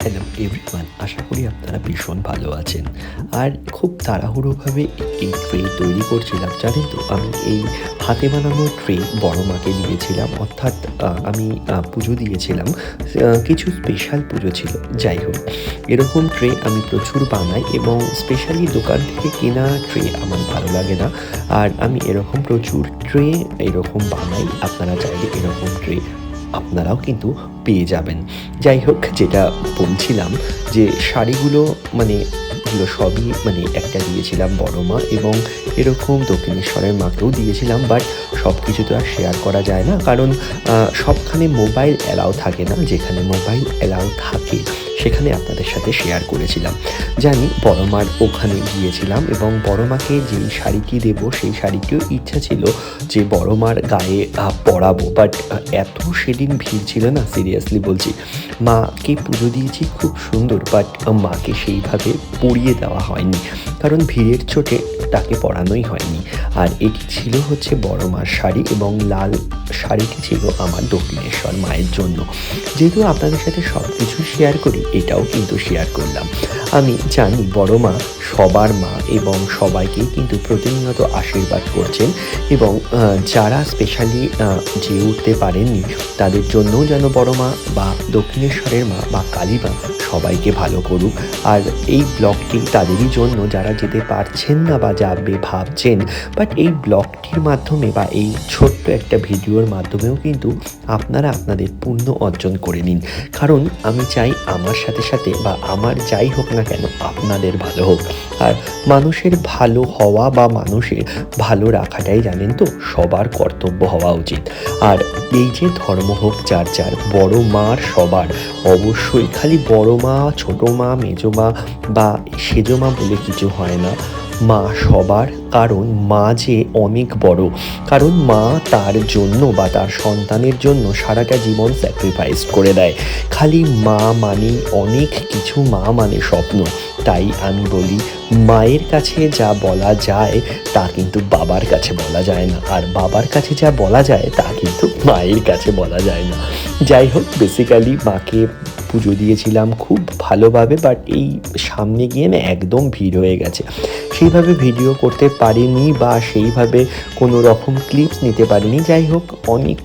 Hello everyone, আশা করি আপনারা ভীষণ ভালো আছেন। আর খুব তাড়াহুড়োভাবে একটি ট্রে তৈরি করছিলাম। জানেন তো, আমি এই হাতে বানানো ট্রে বড় মাকে দিয়েছিলাম, অর্থাৎ আমি পুজো দিয়েছিলাম। কিছু স্পেশাল পুজো ছিল। যাই হোক, এরকম ট্রে আমি প্রচুর বানাই এবং স্পেশালি দোকান থেকে কেনা ট্রে আমার ভালো লাগে না। আর আমি এরকম প্রচুর ট্রে এরকম বানাই। আপনারা চাইলে এরকম ট্রে আপনারাও কিন্তু পেয়ে যাবেন। যাই হোক, যেটা বলছিলাম যে শাড়িগুলো মানে এগুলো সবই একটা দিয়েছিলাম বড় মা এবং এরকম দক্ষিণেশ্বরের মাকেও দিয়েছিলাম। বাট সব কিছু তো আর শেয়ার করা যায় না, কারণ সবখানে মোবাইল অ্যালাউ থাকে না। যেখানে মোবাইল অ্যালাউ থাকে সেখানে আপনাদের সাথে শেয়ার করেছিলাম। জানি বড় মার ওখানে গিয়েছিলাম এবং বড় মাকে যেই শাড়িটি দেবো সেই শাড়িটিও ইচ্ছা ছিল যে বড় মার গায়ে পরাবো। বাট এত সেদিন ভিড় ছিল না, সিরিয়াসলি বলছি। মাকে পুজো দিয়েছি খুব সুন্দর, বাট মাকে সেইভাবে পরিয়ে দেওয়া হয়নি, কারণ ভিড়ের চোটে তাকে পরানোই হয়নি। আর এটি ছিল হচ্ছে বড় মার শাড়ি এবং লাল শাড়িটি ছিল আমার দক্ষিণেশ্বর মায়ের জন্য। যেহেতু আপনাদের সাথে সব কিছু শেয়ার করি, এটাও কিন্তু শেয়ার করলাম। আমি জানি বড় মা সবার মা এবং সবাইকেই কিন্তু প্রতিনিয়ত আশীর্বাদ করছেন এবং যারা স্পেশালি যেয়ে উঠতে পারেননি তাদের জন্যও যেন বড় মা বা দক্ষিণেশ্বরের মা বা কালী মা সবাইকে ভালো করুক। আর এই ব্লগটি তাদেরই জন্য যারা যেতে পারছেন না বা যাবে ভাবছেন, বাট এই ব্লগটির মাধ্যমে বা এই ছোট্ট একটা ভিডিওর মাধ্যমেও কিন্তু আপনারা আপনাদের পুণ্য অর্জন করে নিন। কারণ আমি চাই আমার সাথে সাথে বা আমার যাই হোক না কেন আপনাদের ভালো হোক। আর মানুষের ভালো হওয়া বা মানুষের ভালো রাখাটাই জানেন তো সবার কর্তব্য হওয়া উচিত। আর এই যে ধর্ম হোক যার যার, বড় মার সবার অবশ্যই, খালি বড় মা ছোট মা মেজো মা বা সেজো মা বলে কিছু হয় না, মা সবার। কারণ মা যে অনেক বড়, কারণ মা তার জন্য বা তার সন্তানের জন্য সারাটা জীবন স্যাক্রিফাইস করে দেয়। খালি মা মানে অনেক কিছু, মা মানে স্বপ্ন। তাই আমি বলি, মায়ের কাছে যা বলা যায় তা কিন্তু বাবার কাছে বলা যায় না, আর বাবার কাছে যা বলা যায় তা কিন্তু মায়ের কাছে বলা যায় না। যাই হোক, বেসিক্যালি মাকে পুজো দিয়েছিলাম খুব ভালোভাবে, বাট এই সামনে গিয়ে না একদম ভিড় হয়ে গেছে, সেইভাবে ভিডিও করতে পারিনি বা সেইভাবে কোনো রকম ক্লিপস নিতে পারিনি। যাই হোক, অনেক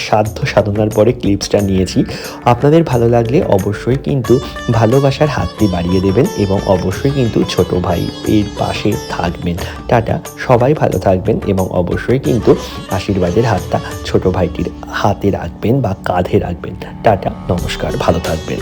সাধ্য সাধনার পরে ক্লিপসটা নিয়েছি। আপনাদের ভালো লাগলে অবশ্যই কিন্তু ভালোবাসার হাতটি বাড়িয়ে দেবেন এবং অবশ্যই কিন্তু ছোট ভাই এর পাশে থাকবেন। টাটা, সবাই ভালো থাকবেন এবং অবশ্যই কিন্তু আশীর্বাদের হাতটা ছোট ভাইটির হাতে রাখবেন বা কাঁধে রাখবেন। টাটা, নমস্কার, ভালো থাকবেন।